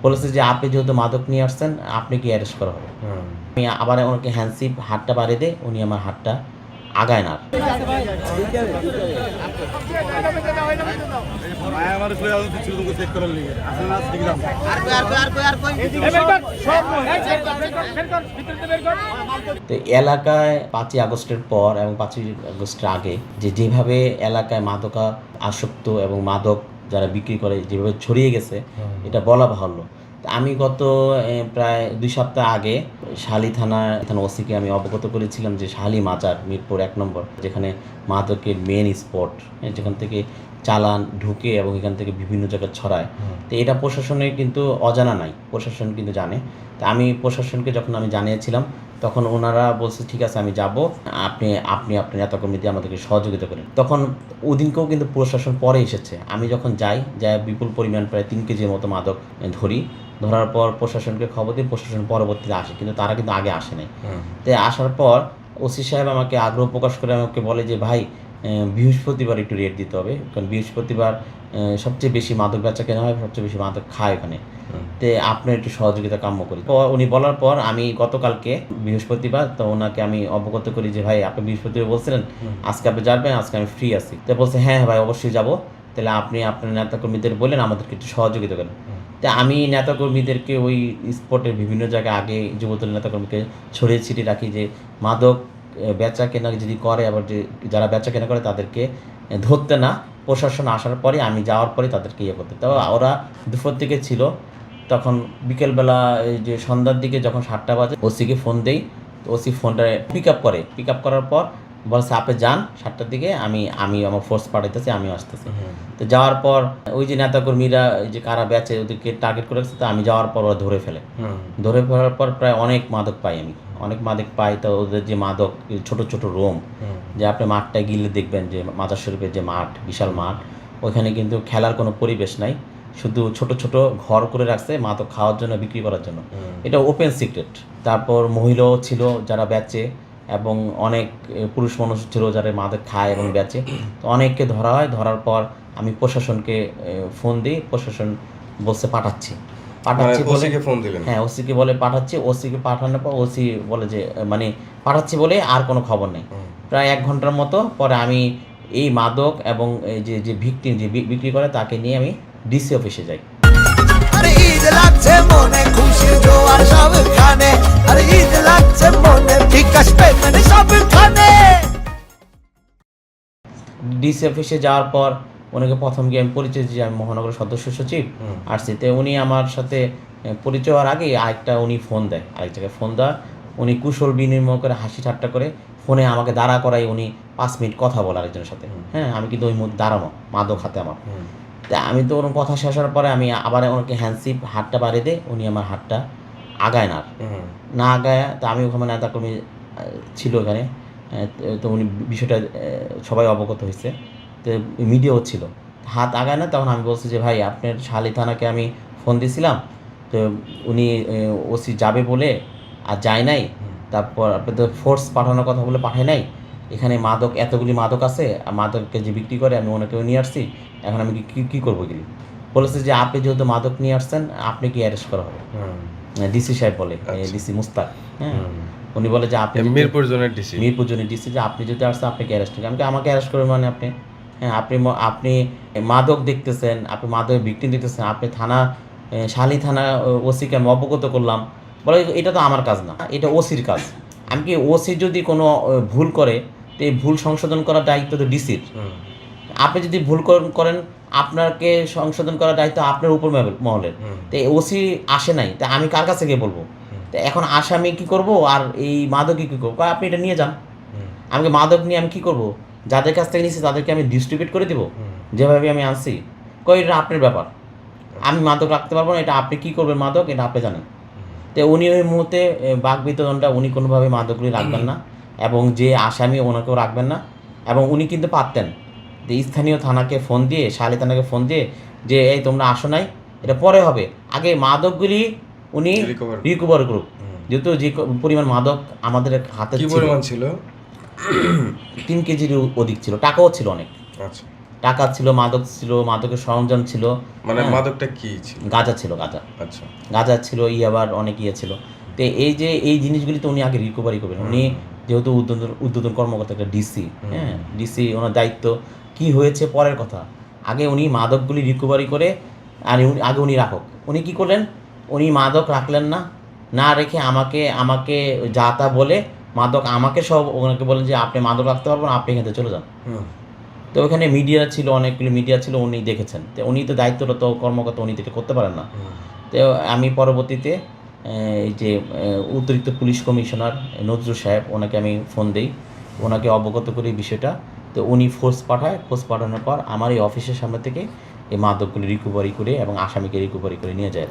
বলেছে যে আপনি যেহেতু মাদক নিয়ে আসছেন আপনি কি অ্যারেস্ট করা হবে। আমি আবার ওনাকে হ্যান্ডশিপ হাতটা বাড়িয়ে দেয়, উনি আমার হাতটা আগায় না। তো এলাকায় 5ই আগস্টের পর এবং 5ই আগস্টের আগে যেভাবে এলাকায় মাদকা আসক্ত এবং মাদক যারা বিক্রি করে যেভাবে ছড়িয়ে গেছে এটা বলা বাহুল্য। তো আমি গত প্রায় 2 সপ্তাহ আগে শাহলী থানার ওসিকে আমি অবগত করেছিলাম যে শাহলী মাজার মিরপুর 1 নম্বর যেখানে মাদকের মেন স্পট, যেখান থেকে চালান ঢুকে এবং এখান থেকে বিভিন্ন জায়গায় ছড়ায়। তো এটা প্রশাসনের কিন্তু অজানা নাই, প্রশাসন কিন্তু জানে। তো আমি প্রশাসনকে যখন আমি জানিয়েছিলাম তখন ওনারা বলছে ঠিক আছে আমি যাব, আপনি আপনি আপনার নেতাকর্মী দিয়ে আমাদেরকে সহযোগিতা করেন। তখন ওদিনকেও কিন্তু প্রশাসন পরে এসেছে। আমি যখন যাই বিপুল পরিমাণ প্রায় 3 কেজির মতো মাদক ধরি। ধরার পর প্রশাসনকে খবর দিই, প্রশাসন পরবর্তীতে আসে, কিন্তু তারা কিন্তু আগে আসে নাই। তো আসার পর ওসি সাহেব আমাকে আগ্রহ প্রকাশ করে আমাকে বলে যে ভাই বৃহস্পতিবার একটু রেট দিতে হবে, কারণ বৃহস্পতিবার সবচেয়ে বেশি মাদক বেচা কেনা হয়, সবচেয়ে বেশি মাদক খায় ওখানে। তে আপনার একটু সহযোগিতা কাম্য করি। তো উনি বলার পর আমি গতকালকে বৃহস্পতিবার তো ওনাকে আমি অবগত করি যে ভাই আপনি বৃহস্পতিবার বলছিলেন আজকে আপনি যাবেন, আজকে আমি ফ্রি আছি। তো বলছে হ্যাঁ ভাই অবশ্যই যাব, তাহলে আপনি আপনার নেতাকর্মীদের বললেন আমাদেরকে একটু সহযোগিতা করেন। তা আমি নেতাকর্মীদেরকে ওই স্পটের বিভিন্ন জায়গায় আগে যুবদলের নেতাকর্মীকে ছড়িয়ে ছিটিয়ে রাখি যে মাদক বেচা কেনা যদি করে, আবার যে যারা বেচা কেনা করে তাদেরকে ধরতে না, প্রশাসন আসার পরে আমি যাওয়ার পরে তাদেরকে ইয়ে করতে। তো ওরা দুপুর থেকে ছিল, তখন বিকেলবেলা এই যে সন্ধ্যার দিকে যখন 7টা বাজে ওসিকে ফোন দেই। তো ওসি ফোনটা পিক আপ করার পর বলছে আপনি যান 7টার দিকে, আমি আমার ফোর্স পাঠাইতেছি, আমিও আসতেছি। তো যাওয়ার পর ওই যে নেতাকর্মীরা এই যে কারা বেচে ওদেরকে টার্গেট করে রাখছে, তো আমি যাওয়ার পর ওরা ধরে ফেলার পর প্রায় অনেক মাদক পাই, তো ওদের যে মাদক ছোট ছোট রোম, যে আপনি মাঠটায় গিলে দেখবেন যে মাজার শরীফের যে মাঠ, বিশাল মাঠ, ওইখানে কিন্তু খেলার কোনো পরিবেশ নাই, শুধু ছোট ছোট ঘর করে রাখছে মাদক খাওয়ার জন্য, বিক্রি করার জন্য। এটা ওপেন সিক্রেট। তারপর মহিলাও ছিল যারা বেচে এবং অনেক পুরুষ মানুষ ছিল যারা মাদক খায় এবং বেচে। তো অনেককে ধরা হয়। ধরার পর আমি প্রশাসনকে ফোন দিই, প্রশাসন বলছে পাঠাচ্ছি বলে ফোন দিলেন? হ্যাঁ ওসিকে বলে পাঠাচ্ছি। ওসিকে পাঠানোর পর ওসি বলে যে মানে পাঠাচ্ছি বলে আর কোনো খবর নেই। প্রায় 1 ঘন্টার মতো পরে আমি এই মাদক এবং এই যে ভিকটিম যে বিক্রি করে তাকে নিয়ে আমি ডিসি অফিসে যাই। আরে ঈদ লাগছে মনে, খুশি জোয়ার সবখানে, আরে ঈদ লাগছে মনে, বিকাশ পেমেন্ট সবখানে। ডিসি অফিসে যাওয়ার পর ওনাকে প্রথম গিয়ে আমি পরিচয় দিই, আমি মহানগরের সদস্য সচিব আসছি। তো উনি আমার সাথে পরিচয় হওয়ার আগে উনি ফোন দেয়, আরেক জায়গায় ফোন দেওয়া, উনি কুশল বিনিময় করে হাসি ঠাট্টা করে ফোনে আমাকে দাঁড়া করাই, উনি 5 মিনিট কথা বলে আরেকজনের সাথে। হ্যাঁ আমি কিন্তু ওই মধ্যে দাঁড়ানো, মাদক হাতে আমার। তা আমি তো ওরকম কথা শেষ হওয়ার পরে আমি আবার ওনাকে হ্যান্ডশিপ হাতটা বাড়িয়ে দেয়, উনি আমার হাতটা আগায় না আগায়। তো আমি ওখানে নেতাকর্মী ছিল ওখানে, তো উনি বিষয়টা সবাই অবগত হয়েছে, তো মিডিয়াও ছিল, হাত আগায় না। তখন আমি বলছি যে ভাই আপনার শাহলী থানাকে আমি ফোন দিয়েছিলাম, তো উনি ওসি যাবে বলে আর যায় নাই, তারপর আপনি তো ফোর্স পাঠানোর কথা বলে পাঠায় নাই, এখানে মাদক এতগুলি মাদক আছে, মাদককে যে বিক্রি করে আমি ওনাকেও নিয়ে আসছি, এখন আমি কী করবো গেলি। বলেছে যে আপনি যেহেতু মাদক নিয়ে আসছেন আপনি কি অ্যারেস্ট করা হবে। ডিসি সাহেব বলে, ডিসি মুস্তাক, হ্যাঁ উনি বলে যে আপনি মিরপুর জোনের ডিসি যে আপনি যদি আসছেন আপনি কি অ্যারেস্ট করবেন। আমাকে অ্যারেস্ট করবেন মানে আপনি হ্যাঁ আপনি মাদক দেখতেছেন, আপনি মাদকের ভিকটিম দেখতেছেন, আপনি থানা শাহলী থানা ওসিকে আমি অবগত করলাম। বলে এটা তো আমার কাজ না, এটা ওসির কাজ। আমি কি ওসি যদি কোনো ভুল করে তো এই ভুল সংশোধন করার দায়িত্ব তো ডিসির। আপনি যদি ভুল করেন আপনাকে সংশোধন করার দায়িত্ব আপনার উপর মহলের। তো ওসি আসে নাই, তা আমি কার কাছে গিয়ে বলবো। তো এখন আসামি কি করব আর এই মাদকই কী করবো, আপনি এটা নিয়ে যান। আমাকে মাদক নিয়ে আমি কী করবো, যাদের কাছ থেকে নিয়েছি তাদেরকে আমি ডিস্ট্রিবিউট করে দেবো যেভাবে আমি আনছি। এটা আপনার ব্যাপার, আমি মাদক রাখতে পারবো না, এটা আপনি কী করবেন মাদক এটা আপনি জানেন। তো উনি ওই মুহূর্তে বাকবিতণ্ডা, উনি কোনোভাবে মাদকগুলি রাখবেন না এবং যে আসামি ওনাকেও রাখবেন না। এবং উনি কিন্তু পারতেন যে স্থানীয় থানাকে ফোন দিয়ে, শাহলী থানাকে ফোন দিয়ে যে এই তোমরা আসো নাই, এটা পরে হবে, আগে মাদকগুলি উনি রিকভার করুক। যেহেতু যে পরিমাণ মাদক আমাদের হাতে ছিল 3 কেজির অধিক ছিল, টাকাও ছিল অনেক। টাকা ছিল, মাদক ছিল, মাদকের সরঞ্জাম ছিল, মানে মাদকটা কি ছিল? গাঁজা ছিল, গাঁজা আচ্ছা, গাঁজা ছিল, আবার অনেক ছিল। তো এই যে এই জিনিসগুলি তো উনি আগে রিকভারি করবেন। উনি যেহেতু উদ্বোধন কর্মকর্তা, একটা ডিসি, হ্যাঁ, ডিসি, ওনার দায়িত্ব। কি হয়েছে পরের কথা, আগে উনি মাদকগুলি রিকভারি করে, আর আগে উনি রাখুক। উনি কি করলেন, উনি মাদক রাখলেন না, না রেখে আমাকে যা তা বলে মাদক আমাকে সব ওনাকে বলেন যে আপনি মাদক রাখতে পারবেন, আপনি এখান থেকে চলে যান। তো ওখানে মিডিয়া ছিল, অনেকগুলো মিডিয়া ছিল, উনি দেখেছেন। তো উনি তো দায়িত্বরত কর্মকর্তা, উনি তো এটা করতে পারেন না। তো আমি পরবর্তীতে এই যে অতিরিক্ত পুলিশ কমিশনার নজরুল সাহেব, ওনাকে আমি ফোন দিই, ওনাকে অবগত করি বিষয়টা। তো উনি ফোর্স পাঠায়, ফোর্স পাঠানোর পর আমার এই অফিসের সামনে থেকে এই মাদকগুলি রিকভারি করে এবং আসামিকে রিকভারি করে নিয়ে যায়।